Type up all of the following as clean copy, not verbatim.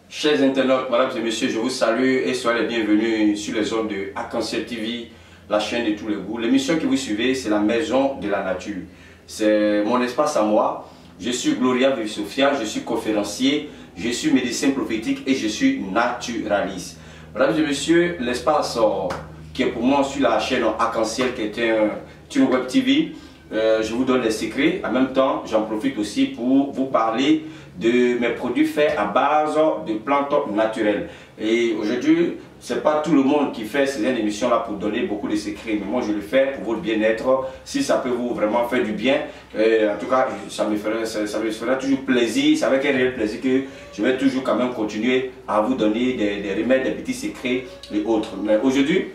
Chers internautes, mesdames et messieurs, je vous salue et soyez les bienvenus sur les ondes de Arc-en-Ciel TV, la chaîne de tous les goûts. L'émission que vous suivez, c'est la maison de la nature. C'est mon espace à moi. Je suis Gloria Vivi-Sophia, je suis conférencier, je suis médecin prophétique et je suis naturaliste. Mesdames et messieurs, l'espace qui est pour moi sur la chaîne Arc-en-Ciel, qui est une web TV, je vous donne les secrets. En même temps, j'en profite aussi pour vous parler de mes produits faits à base de plantes naturelles. Et aujourd'hui, ce n'est pas tout le monde qui fait ces émissions-là pour donner beaucoup de secrets. Mais moi, je le fais pour votre bien-être. Si ça peut vous vraiment faire du bien, en tout cas, ça me fera toujours plaisir. C'est avec un réel plaisir que je vais toujours quand même continuer à vous donner des remèdes, des petits secrets et autres. Mais aujourd'hui,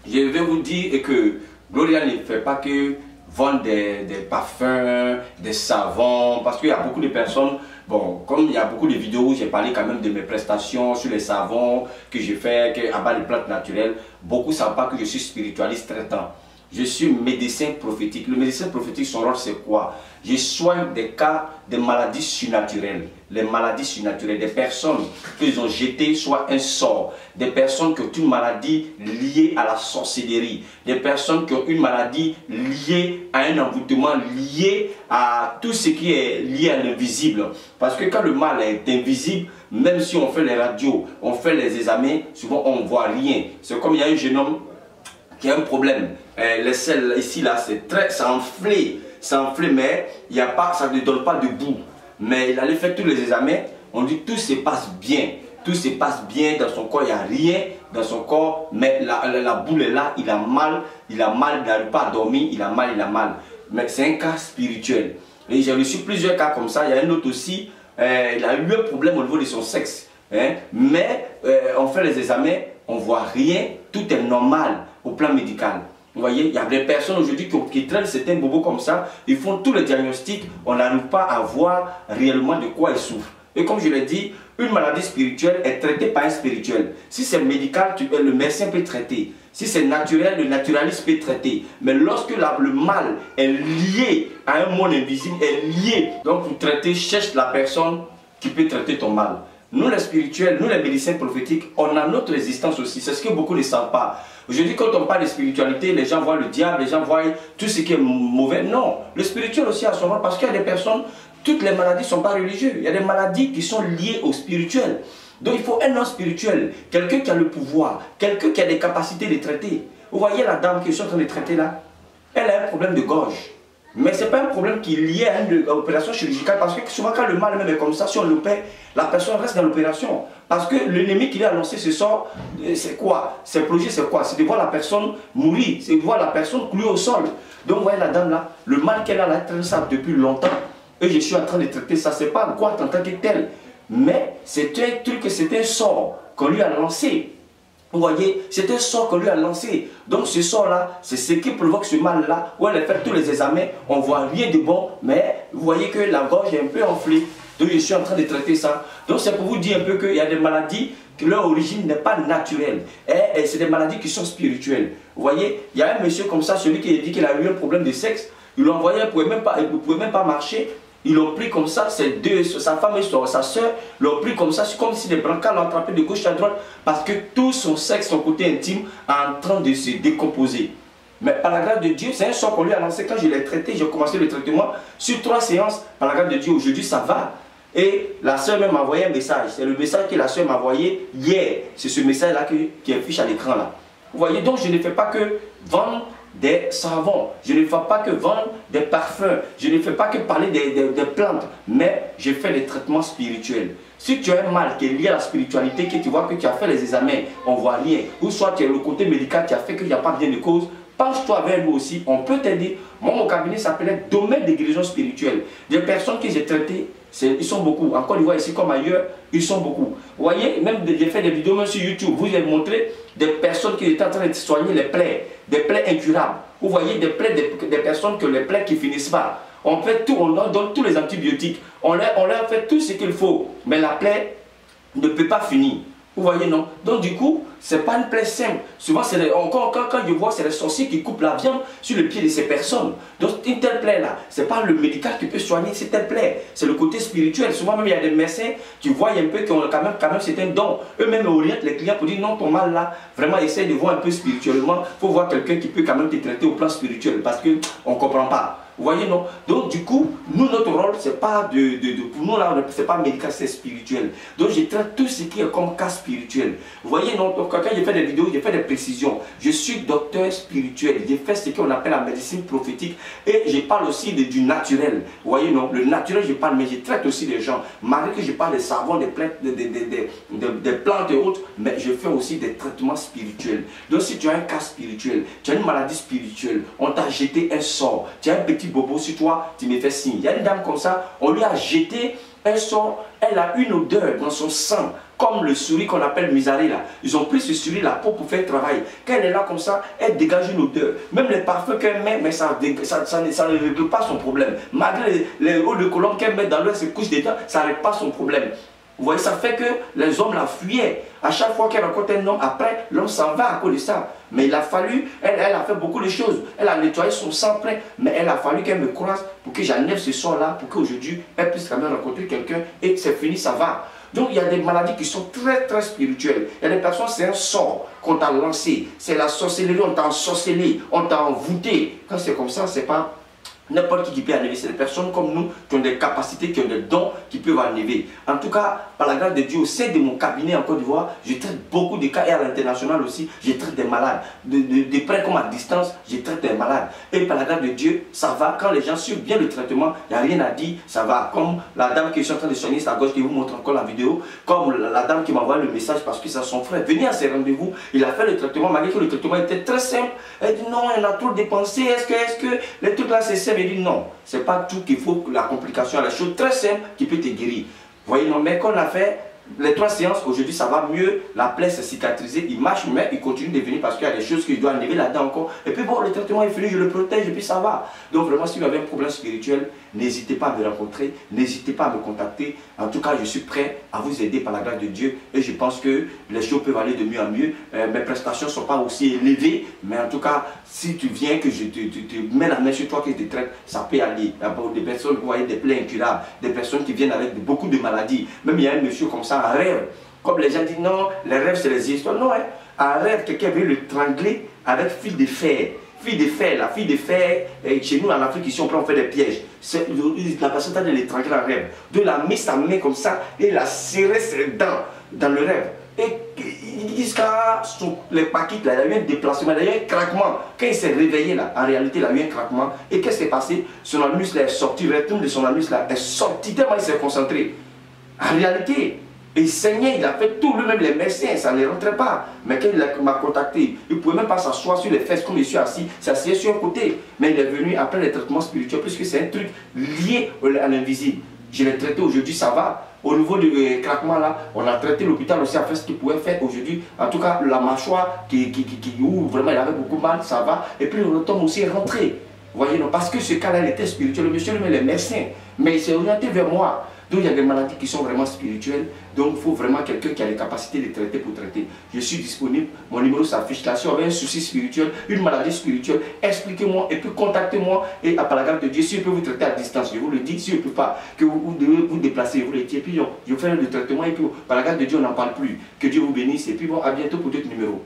je vais vous dire que Gloria ne fait pas que vendre des parfums, des savons, parce qu'il y a beaucoup de personnes, bon, comme il y a beaucoup de vidéos où j'ai parlé quand même de mes prestations sur les savons que j'ai fait à base de plantes naturelles, beaucoup ne savent pas que je suis spiritualiste traitant. Je suis médecin prophétique. Le médecin prophétique, son rôle c'est quoi? Je soigne des cas de maladies surnaturelles. Les maladies surnaturelles, des personnes qu'ils ont jeté soit un sort, des personnes qui ont une maladie liée à la sorcellerie, des personnes qui ont une maladie liée à un envoûtement, lié à tout ce qui est lié à l'invisible. Parce que quand le mal est invisible, même si on fait les radios, on fait les examens, souvent on ne voit rien. C'est comme il y a un jeune homme qui a un problème. Les selles ici, là, c'est enflé, mais il y a pas, ça ne donne pas de bout. Mais il allait faire tous les examens, on dit tout se passe bien. Tout se passe bien dans son corps, il n'y a rien dans son corps, mais la boule est là, il a mal, il n'arrive pas à dormir, il a mal. Mais c'est un cas spirituel. Et j'ai reçu plusieurs cas comme ça. Il y a un autre aussi, il a eu un problème au niveau de son sexe. Mais on fait les examens, on ne voit rien, tout est normal au plan médical. Vous voyez, il y a des personnes aujourd'hui qui traînent certains bobos comme ça, ils font tous les diagnostics, on n'arrive pas à voir réellement de quoi ils souffrent. Et comme je l'ai dit, une maladie spirituelle est traitée par un spirituel. Si c'est médical, le médecin peut traiter. Si c'est naturel, le naturaliste peut traiter. Mais lorsque le mal est lié à un monde invisible, est lié, donc pour traiter, cherche la personne qui peut traiter ton mal. Nous les spirituels, nous les médecins prophétiques, on a notre résistance aussi. C'est ce que beaucoup ne savent pas. Aujourd'hui, quand on parle de spiritualité, les gens voient le diable, les gens voient tout ce qui est mauvais. Non, le spirituel aussi a son rôle parce qu'il y a des personnes, toutes les maladies ne sont pas religieuses. Il y a des maladies qui sont liées au spirituel. Donc il faut un homme spirituel, quelqu'un qui a le pouvoir, quelqu'un qui a des capacités de traiter. Vous voyez la dame que je suis en train de traiter là, elle a un problème de gorge. Mais ce n'est pas un problème qui est lié à une opération chirurgicale parce que souvent quand le mal même est comme ça, si on l'opère, la personne reste dans l'opération. Parce que l'ennemi qui lui a lancé ce sort, c'est quoi? Ce projet c'est quoi? C'est de voir la personne mourir, c'est de voir la personne clouée au sol. Donc vous voyez la dame là, le mal qu'elle a là, elle traîne ça depuis longtemps. Et je suis en train de traiter ça, c'est pas quoi en tant que tel. Mais c'est un truc, c'est un sort qu'on lui a lancé. Vous voyez, c'est un sort qu'on lui a lancé. Donc ce sort-là, c'est ce qui provoque ce mal-là. Où elle a fait tous les examens, on ne voit rien de bon, mais vous voyez que la gorge est un peu enflée. Donc je suis en train de traiter ça. Donc c'est pour vous dire un peu qu'il y a des maladies que leur origine n'est pas naturelle. Et c'est des maladies qui sont spirituelles. Vous voyez, il y a un monsieur comme ça, celui qui dit qu'il a eu un problème de sexe. Il l'a envoyé, il ne pouvait même pas marcher. Ils l'ont pris comme ça, sa femme et sa soeur l'ont pris comme ça, c'est comme si les brancards l'ont attrapé de gauche à droite, parce que tout son sexe, son côté intime, est en train de se décomposer. Mais par la grâce de Dieu, c'est un sort qu'on lui a lancé quand je l'ai traité, j'ai commencé le traitement, sur 3 séances, par la grâce de Dieu, aujourd'hui ça va. Et la soeur même m'a envoyé un message, c'est le message que la soeur m'a envoyé hier, c'est ce message-là qui affiche à l'écran là. Vous voyez, donc je ne fais pas que vendre des savons, je ne fais pas que vendre des parfums, je ne fais pas que parler des plantes, mais je fais des traitements spirituels. Si tu as un mal qui est lié à la spiritualité, que tu vois que tu as fait les examens, on ne voit rien, ou soit tu as le côté médical qui a fait qu'il n'y a pas bien de cause, penche-toi vers nous aussi, on peut t'aider. Moi, mon cabinet s'appelait Domaine de guérison spirituelle. Des personnes que j'ai traitées, ils sont beaucoup. En Côte d'Ivoire, ici comme ailleurs, ils sont beaucoup. Vous voyez, même j'ai fait des vidéos même sur YouTube, vous avez montré des personnes qui étaient en train de soigner les plaies, des plaies incurables. Vous voyez des plaies, des personnes que les plaies qui finissent pas. On fait tout, on leur donne tous les antibiotiques, on leur fait tout ce qu'il faut, mais la plaie ne peut pas finir. Vous voyez, non? Donc, du coup, c'est pas une plaie simple. Souvent, quand je vois, c'est les sorciers qui coupent la viande sur le pied de ces personnes. Donc, une telle plaie-là, c'est pas le médical qui peut soigner cette telle plaie. C'est le côté spirituel. Souvent, même, il y a des médecins qui voient un peu qui ont quand même c'est un don. Eux-mêmes orientent les clients pour dire non, ton mal là, vraiment, essaye de voir un peu spirituellement. Il faut voir quelqu'un qui peut quand même te traiter au plan spirituel parce qu'on ne comprend pas. Vous voyez, non? Donc, du coup, nous, notre rôle, c'est pas pour nous, là, c'est pas médical, c'est spirituel. Donc, je traite tout ce qui est comme cas spirituel. Vous voyez, non? Donc, quand j'ai fait des vidéos, j'ai fait des précisions. Je suis docteur spirituel. J'ai fait ce qu'on appelle la médecine prophétique. Et je parle aussi du naturel. Vous voyez, non? Le naturel, je parle, mais je traite aussi les gens. Malgré que je parle des savons, des plantes et autres, mais je fais aussi des traitements spirituels. Donc, si tu as un cas spirituel, tu as une maladie spirituelle, on t'a jeté un sort, tu as un petit bobo sur toi, tu me fais signe. Il y a une dame comme ça, on lui a jeté un sort, elle a une odeur dans son sang, comme le souris qu'on appelle misari là. Ils ont pris ce souris là pour faire le travail. Quand elle est là comme ça, elle dégage une odeur. Même les parfums qu'elle met, mais ça ne règle pas son problème. Malgré les hauts de colombe qu'elle met dans l'eau, ses couches d'état, ça ne règle pas son problème. Vous voyez, ça fait que les hommes la fuyaient. À chaque fois qu'elle rencontre un homme, après, l'homme s'en va à cause de ça. Mais il a fallu, elle a fait beaucoup de choses. Elle a nettoyé son sang plein, mais elle a fallu qu'elle me croise pour que j'enlève ce sort-là, pour qu'aujourd'hui, elle puisse quand même rencontrer quelqu'un et c'est fini, ça va. Donc, il y a des maladies qui sont très, très spirituelles. Il y a des personnes, c'est un sort qu'on t'a lancé. C'est la sorcellerie, on t'a ensorcelé, on t'a envoûté. Quand c'est comme ça, c'est pas n'importe qui peut enlever. C'est des personnes comme nous qui ont des capacités, qui ont des dons, qui peuvent enlever. En tout cas, par la grâce de Dieu, au sein de mon cabinet en Côte d'Ivoire, je traite beaucoup de cas et à l'international aussi, je traite des malades. De près comme à distance, je traite des malades. Et par la grâce de Dieu, ça va. Quand les gens suivent bien le traitement, il n'y a rien à dire, ça va. Comme la dame qui est en train de soigner sa gauche, qui vous montre encore la vidéo, comme la dame qui m'a envoyé le message parce que c'est son frère. Venez à ses rendez-vous, il a fait le traitement, malgré que le traitement était très simple. Elle dit non, elle a trop dépensé, est-ce que les trucs là c'est simple? Il dit non, c'est pas tout qu'il faut, la complication, la chose très simple qui peut te guérir. Vous voyez, non, mais qu'on a fait les 3 séances, aujourd'hui ça va mieux, la plaie s'est cicatrisée, il marche, mais il continue de venir parce qu'il y a des choses que je dois enlever là-dedans encore. Et puis bon, le traitement est fini, je le protège et puis ça va. Donc vraiment, si vous avez un problème spirituel, n'hésitez pas à me rencontrer, n'hésitez pas à me contacter. En tout cas, je suis prêt à vous aider par la grâce de Dieu et je pense que les choses peuvent aller de mieux en mieux. Mes prestations ne sont pas aussi élevées, mais en tout cas, si tu viens, que je te mets la main sur toi, que je te traite, ça peut aller. Des personnes, vous voyez, des plaies incurables, des personnes qui viennent avec beaucoup de maladies. Même il y a un monsieur comme ça, un rêve. Comme les gens disent non, les rêves c'est les histoires. Non, hein. Un rêve, quelqu'un veut le trangler avec fil de fer. Fil de fer, la fil de fer, chez nous en Afrique, ici on fait des pièges. La personne a de l'étrangler en rêve. De la mis sa main comme ça et la serrer ses dents dans le rêve. Et ils disent que les paquets, là, il y a eu un déplacement, il y a eu un craquement. Quand il s'est réveillé, là, en réalité, il a eu un craquement. Et qu'est-ce qui s'est passé? Son anus là, est sorti, le retour de son anus là, est sorti tellement il s'est concentré. En réalité, il saignait, il a fait tout, lui-même les médecins, ça ne rentrait pas. Mais quand il m'a contacté, il ne pouvait même pas s'asseoir sur les fesses comme je suis assis, s'asseoir sur un côté. Mais il est venu après les traitements spirituels, puisque c'est un truc lié à l'invisible. Je l'ai traité aujourd'hui, ça va. Au niveau du craquement là, on a traité l'hôpital aussi à faire ce qu'il pouvait faire aujourd'hui. En tout cas, la mâchoire où vraiment il avait beaucoup mal, ça va. Et puis le retombe aussi est rentré. Vous voyez, non, parce que ce cas-là, il était spirituel. Le monsieur lui-même est médecin, mais il s'est orienté vers moi. Donc il y a des maladies qui sont vraiment spirituelles. Donc il faut vraiment quelqu'un qui a les capacités de traiter pour traiter. Je suis disponible, mon numéro s'affiche là. Si vous avez un souci spirituel, une maladie spirituelle, expliquez-moi et puis contactez-moi. Et par la grâce de Dieu, si je peux vous traiter à distance, je vous le dis. Si je ne peux pas, que vous devez vous déplacer, je vous le dis. Et puis je fais le traitement et puis par la grâce de Dieu, on n'en parle plus. Que Dieu vous bénisse et puis bon, à bientôt pour d'autres numéros.